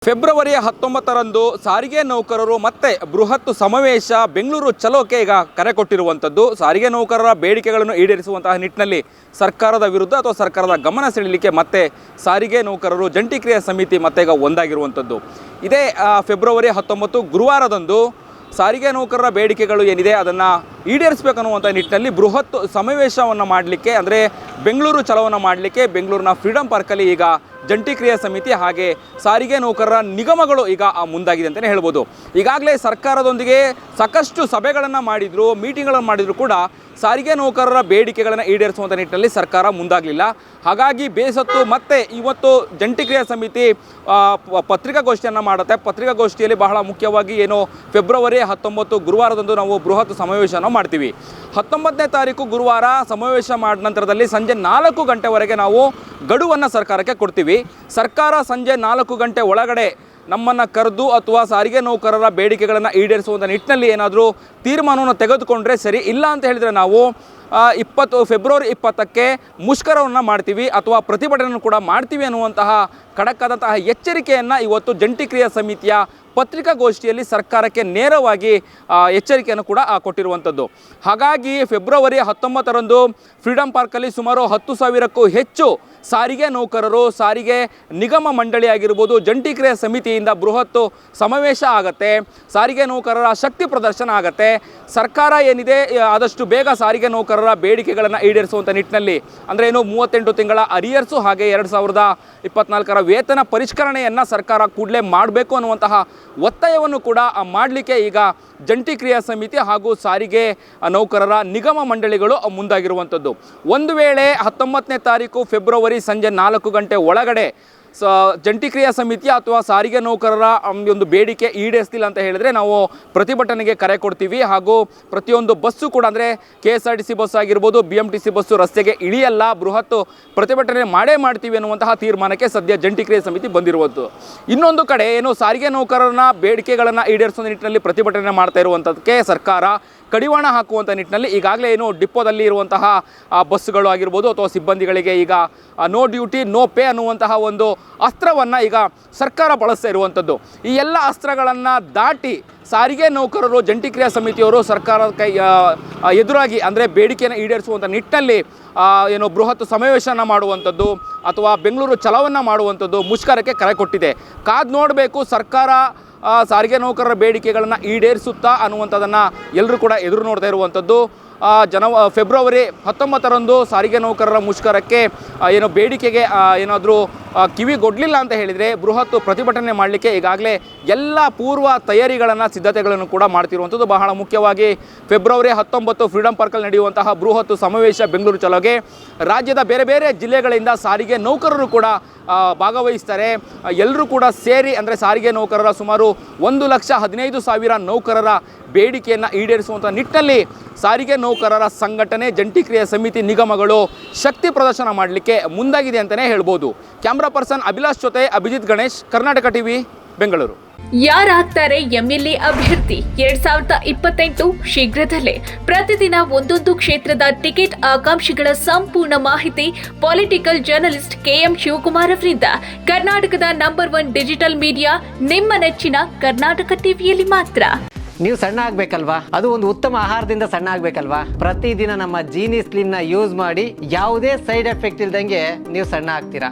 February 19ರಂದು ಸಾರಿಗೆ ನೌಕರರು ಮತ್ತೆ ಬೃಹತ್ ಸಮಾವೇಶ ಬೆಂಗಳೂರು ಚಲೋಕ್ಕೆ ಈಗ ಕರೆ ಕೊಟ್ಟಿರುವಂಥದ್ದು. ಸಾರಿಗೆ ನೌಕರರ ಬೇಡಿಕೆಗಳನ್ನು ಈಡೇರಿಸುವಂತಹ ನಿಟ್ಟಿನಲ್ಲಿ ಸರ್ಕಾರದ ವಿರುದ್ಧ ಅಥವಾ ಸರ್ಕಾರದ ಗಮನ ಸೆಳೆಯಲಿಕ್ಕೆ ಮತ್ತೆ ಸಾರಿಗೆ ನೌಕರರು ಜಂಟಿ ಕ್ರಿಯಾ ಸಮಿತಿ ಮತ್ತೆ ಈಗ ಒಂದಾಗಿರುವಂಥದ್ದು. ಇದೇ ಫೆಬ್ರವರಿ 19 ಗುರುವಾರದಂದು ಸಾರಿಗೆ ನೌಕರರ ಬೇಡಿಕೆಗಳು ಏನಿದೆ ಅದನ್ನು ಈಡೇರಿಸಬೇಕನ್ನುವಂಥ ನಿಟ್ಟಿನಲ್ಲಿ ಬೃಹತ್ ಸಮಾವೇಶವನ್ನು ಮಾಡಲಿಕ್ಕೆ ಅಂದರೆ ಬೆಂಗಳೂರು ಚಲೋವನ್ನು ಮಾಡಲಿಕ್ಕೆ ಬೆಂಗಳೂರಿನ ಫ್ರೀಡಂ ಪಾರ್ಕಲ್ಲಿ ಈಗ ಜಂಟಿ ಕ್ರಿಯಾ ಸಮಿತಿ ಹಾಗೆ ಸಾರಿಗೆ ನೌಕರರ ನಿಗಮಗಳು ಈಗ ಮುಂದಾಗಿದೆ ಅಂತಲೇ ಹೇಳ್ಬೋದು. ಈಗಾಗಲೇ ಸರ್ಕಾರದೊಂದಿಗೆ ಸಾಕಷ್ಟು ಸಭೆಗಳನ್ನು ಮಾಡಿದ್ರು, ಮೀಟಿಂಗ್ಗಳನ್ನು ಮಾಡಿದ್ರು ಕೂಡ ಸಾರಿಗೆ ನೌಕರರ ಬೇಡಿಕೆಗಳನ್ನು ಈಡೇರಿಸುವಂಥ ನಿಟ್ಟಿನಲ್ಲಿ ಸರ್ಕಾರ ಮುಂದಾಗಲಿಲ್ಲ. ಹಾಗಾಗಿ ಬೇಸತ್ತು ಮತ್ತೆ ಇವತ್ತು ಜಂಟಿ ಕ್ರಿಯಾ ಸಮಿತಿ ಪತ್ರಿಕಾಗೋಷ್ಠಿಯನ್ನು ಮಾಡುತ್ತೆ. ಪತ್ರಿಕಾಗೋಷ್ಠಿಯಲ್ಲಿ ಬಹಳ ಮುಖ್ಯವಾಗಿ ಏನು ಫೆಬ್ರವರಿ 19 ಗುರುವಾರದಂದು ನಾವು ಬೃಹತ್ ಸಮಾವೇಶನ ಮಾಡ್ತೀವಿ. 19ನೇ ತಾರೀಕು ಗುರುವಾರ ಸಮಾವೇಶ ಮಾಡಿದ ನಂತರದಲ್ಲಿ ಸಂಜೆ 4 ಗಂಟೆವರೆಗೆ ನಾವು ಗಡುವನ್ನು ಸರ್ಕಾರಕ್ಕೆ ಕೊಡ್ತೀವಿ. ಸರ್ಕಾರ ಸಂಜೆ 4 ಗಂಟೆ ಒಳಗಡೆ ನಮ್ಮನ್ನು ಕರೆದು ಅಥವಾ ಸಾರಿಗೆ ನೌಕರರ ಬೇಡಿಕೆಗಳನ್ನು ಈಡೇರಿಸುವಂಥ ನಿಟ್ಟಿನಲ್ಲಿ ಏನಾದರೂ ತೀರ್ಮಾನವನ್ನು ತೆಗೆದುಕೊಂಡ್ರೆ ಸರಿ, ಇಲ್ಲ ಅಂತ ಹೇಳಿದರೆ ನಾವು ಫೆಬ್ರವರಿ 20ಕ್ಕೆ ಮುಷ್ಕರವನ್ನು ಮಾಡ್ತೀವಿ ಅಥವಾ ಪ್ರತಿಭಟನೆಯನ್ನು ಕೂಡ ಮಾಡ್ತೀವಿ ಅನ್ನುವಂತಹ ಖಡಕ್ಕಾದಂತಹ ಎಚ್ಚರಿಕೆಯನ್ನು ಇವತ್ತು ಜಂಟಿ ಕ್ರಿಯಾ ಸಮಿತಿಯ ಪತ್ರಿಕಾಗೋಷ್ಠಿಯಲ್ಲಿ ಸರ್ಕಾರಕ್ಕೆ ನೇರವಾಗಿ ಎಚ್ಚರಿಕೆಯನ್ನು ಕೂಡ ಕೊಟ್ಟಿರುವಂಥದ್ದು. ಹಾಗಾಗಿ ಫೆಬ್ರವರಿ 19ರಂದು ಫ್ರೀಡಂ ಪಾರ್ಕಲ್ಲಿ ಸುಮಾರು 10,000ಕ್ಕೂ ಹೆಚ್ಚು ಸಾರಿಗೆ ನೌಕರರು, ಸಾರಿಗೆ ನಿಗಮ ಮಂಡಳಿ ಆಗಿರ್ಬೋದು, ಜಂಟಿ ಕ್ರಿಯಾ ಸಮಿತಿಯಿಂದ ಬೃಹತ್ತು ಸಮಾವೇಶ ಆಗುತ್ತೆ. ಸಾರಿಗೆ ನೌಕರರ ಶಕ್ತಿ ಪ್ರದರ್ಶನ ಆಗುತ್ತೆ. ಸರ್ಕಾರ ಏನಿದೆ ಆದಷ್ಟು ಬೇಗ ಸಾರಿಗೆ ನೌಕರರ ಬೇಡಿಕೆಗಳನ್ನು ಈಡೇರಿಸುವಂಥ ನಿಟ್ಟಿನಲ್ಲಿ ಅಂದರೆ ಏನು 38 ತಿಂಗಳ ಅರಿಯರ್ಸು ಹಾಗೆ 2024ರ ವೇತನ ಪರಿಷ್ಕರಣೆಯನ್ನು ಸರ್ಕಾರ ಕೂಡಲೇ ಮಾಡಬೇಕು ಅನ್ನುವಂತಹ ಒತ್ತಾಯವನ್ನು ಕೂಡ ಮಾಡಲಿಕ್ಕೆ ಈಗ ಜಂಟಿ ಕ್ರಿಯಾ ಸಮಿತಿ ಹಾಗೂ ಸಾರಿಗೆ ನೌಕರರ ನಿಗಮ ಮಂಡಳಿಗಳು ಮುಂದಾಗಿರುವಂಥದ್ದು. ಒಂದು ವೇಳೆ 19ನೇ ತಾರೀಕು ಫೆಬ್ರವರಿ ಸಂಜೆ 4 ಗಂಟೆ ಒಳಗಡೆ ಜಂಟಿ ಕ್ರಿಯಾ ಸಮಿತಿ ಅಥವಾ ಸಾರಿಗೆ ನೌಕರರ ಒಂದು ಬೇಡಿಕೆ ಈಡೇರಿಸಲಿಲ್ಲ ಅಂತ ಹೇಳಿದ್ರೆ ನಾವು ಪ್ರತಿಭಟನೆಗೆ ಕರೆ ಕೊಡ್ತೀವಿ. ಹಾಗೂ ಪ್ರತಿಯೊಂದು ಬಸ್ಸು ಕೂಡ ಅಂದರೆ KSRTC ಬಸ್ ಆಗಿರ್ಬೋದು, BMTC ಬಸ್ಸು ರಸ್ತೆಗೆ ಇಳಿಯಲ್ಲ, ಬೃಹತ್ ಪ್ರತಿಭಟನೆ ಮಾಡೇ ಮಾಡ್ತೀವಿ ಅನ್ನುವಂತಹ ತೀರ್ಮಾನಕ್ಕೆ ಸದ್ಯ ಜಂಟಿ ಕ್ರಿಯಾ ಸಮಿತಿ ಬಂದಿರುವುದು. ಇನ್ನೊಂದು ಕಡೆ ಏನು ಸಾರಿಗೆ ನೌಕರರ ಬೇಡಿಕೆಗಳನ್ನು ಈಡೇರಿಸುವ ನಿಟ್ಟಿನಲ್ಲಿ ಪ್ರತಿಭಟನೆ ಮಾಡ್ತಾ ಇರುವಂಥದ್ದಕ್ಕೆ ಸರ್ಕಾರ ಕಡಿವಾಣ ಹಾಕುವಂಥ ನಿಟ್ಟಿನಲ್ಲಿ ಈಗಾಗಲೇ ಏನು ಡಿಪೋದಲ್ಲಿ ಇರುವಂತಹ ಬಸ್ಸುಗಳು ಆಗಿರ್ಬೋದು ಅಥವಾ ಸಿಬ್ಬಂದಿಗಳಿಗೆ ಈಗ ನೋ ಡ್ಯೂಟಿ ನೋ ಪೇ ಅನ್ನುವಂತಹ ಒಂದು ಅಸ್ತ್ರವನ್ನು ಈಗ ಸರ್ಕಾರ ಬಳಸ್ತಾ ಇರುವಂಥದ್ದು. ಈ ಎಲ್ಲ ಅಸ್ತ್ರಗಳನ್ನು ದಾಟಿ ಸಾರಿಗೆ ನೌಕರರು ಜಂಟಿ ಕ್ರಿಯಾ ಸಮಿತಿಯವರು ಸರ್ಕಾರದ ಎದುರಾಗಿ ಅಂದರೆ ಬೇಡಿಕೆಯನ್ನು ಈಡೇರಿಸುವಂಥ ನಿಟ್ಟಿನಲ್ಲಿ ಏನು ಬೃಹತ್ ಸಮಾವೇಶನ ಮಾಡುವಂಥದ್ದು ಅಥವಾ ಬೆಂಗಳೂರು ಚಲೋವನ್ನು ಮಾಡುವಂಥದ್ದು ಮುಷ್ಕರಕ್ಕೆ ಕರೆ ಕೊಟ್ಟಿದೆ. ಕಾದು ನೋಡಬೇಕು ಸರ್ಕಾರ ಸಾರಿಗೆ ನೌಕರರ ಬೇಡಿಕೆಗಳನ್ನು ಈಡೇರಿಸುತ್ತಾ ಅನ್ನುವಂಥದ್ದನ್ನು ಎಲ್ಲರೂ ಕೂಡ ಎದುರು ನೋಡ್ತಾ ಇರುವಂಥದ್ದು. ಫೆಬ್ರವರಿ 19ರಂದು ಸಾರಿಗೆ ನೌಕರರ ಮುಷ್ಕರಕ್ಕೆ ಏನು ಬೇಡಿಕೆಗೆ ಏನಾದರೂ ಕಿವಿಗೊಡ್ಲಿಲ್ಲ ಅಂತ ಹೇಳಿದರೆ ಬೃಹತ್ ಪ್ರತಿಭಟನೆ ಮಾಡಲಿಕ್ಕೆ ಈಗಾಗಲೇ ಎಲ್ಲ ಪೂರ್ವ ತಯಾರಿಗಳನ್ನು ಸಿದ್ಧತೆಗಳನ್ನು ಕೂಡ ಮಾಡ್ತಿರುವಂಥದ್ದು. ಬಹಳ ಮುಖ್ಯವಾಗಿ ಫೆಬ್ರವರಿ 19 ಫ್ರೀಡಂ ಪಾರ್ಕಲ್ಲಿ ನಡೆಯುವಂತಹ ಬೃಹತ್ ಸಮಾವೇಶ ಬೆಂಗಳೂರು ಚಲೋಗೆ ರಾಜ್ಯದ ಬೇರೆ ಬೇರೆ ಜಿಲ್ಲೆಗಳಿಂದ ಸಾರಿಗೆ ನೌಕರರು ಕೂಡ ಭಾಗವಹಿಸ್ತಾರೆ. ಎಲ್ಲರೂ ಕೂಡ ಸೇರಿ ಅಂದರೆ ಸಾರಿಗೆ ನೌಕರರ ಸುಮಾರು 1,15,000 ನೌಕರರ ಬೇಡಿಕೆಯನ್ನು ಈಡೇರಿಸುವಂಥ ನಿಟ್ಟಿನಲ್ಲಿ ಸಾರಿಗೆ ನೌಕರರ ಸಂಘಟನೆ ಜಂಟಿ ಕ್ರಿಯಾ ಸಮಿತಿ ನಿಗಮಗಳು ಶಕ್ತಿ ಪ್ರದರ್ಶನ ಮಾಡಲಿಕ್ಕೆ ಮುಂದಾಗಿದೆ ಅಂತಲೇ ಹೇಳ್ಬೋದು. ಕ್ಯಾಮ್ರಾ ಪರ್ಸನ್ ಅಭಿಲಾಷ್ ಜೊತೆ ಅಭಿಜಿತ್ ಗಣೇಶ್, ಕರ್ನಾಟಕ ಟಿವಿ, ಬೆಂಗಳೂರು. ಯಾರಾಗ್ತಾರೆ MLA ಅಭ್ಯರ್ಥಿ 2028 ಶೀಘ್ರದಲ್ಲೇ. ಪ್ರತಿದಿನ ಒಂದೊಂದು ಕ್ಷೇತ್ರದ ಟಿಕೆಟ್ ಆಕಾಂಕ್ಷಿಗಳ ಸಂಪೂರ್ಣ ಮಾಹಿತಿ ಪೊಲಿಟಿಕಲ್ ಜರ್ನಲಿಸ್ಟ್ KM ಶಿವಕುಮಾರ್ ಅವರಿಂದ. ಕರ್ನಾಟಕದ ನಂಬರ್ 1 ಡಿಜಿಟಲ್ ಮೀಡಿಯಾ ನಿಮ್ಮ ನೆಚ್ಚಿನ ಕರ್ನಾಟಕ ಟಿವಿಯಲ್ಲಿ ಮಾತ್ರ. ನೀವು ಸಣ್ಣ ಆಗ್ಬೇಕಲ್ವಾ? ಅದು ಒಂದು ಉತ್ತಮ ಆಹಾರದಿಂದ ಸಣ್ಣ ಆಗ್ಬೇಕಲ್ವಾ? ಪ್ರತಿದಿನ ನಮ್ಮ ಜೀನಿ ಸ್ಲಿಮ್ ನ ಯೂಸ್ ಮಾಡಿ ಯಾವುದೇ ಸೈಡ್ ಎಫೆಕ್ಟ್ ಇಲ್ದಂಗೆ ನೀವು ಸಣ್ಣ ಆಗ್ತೀರಾ.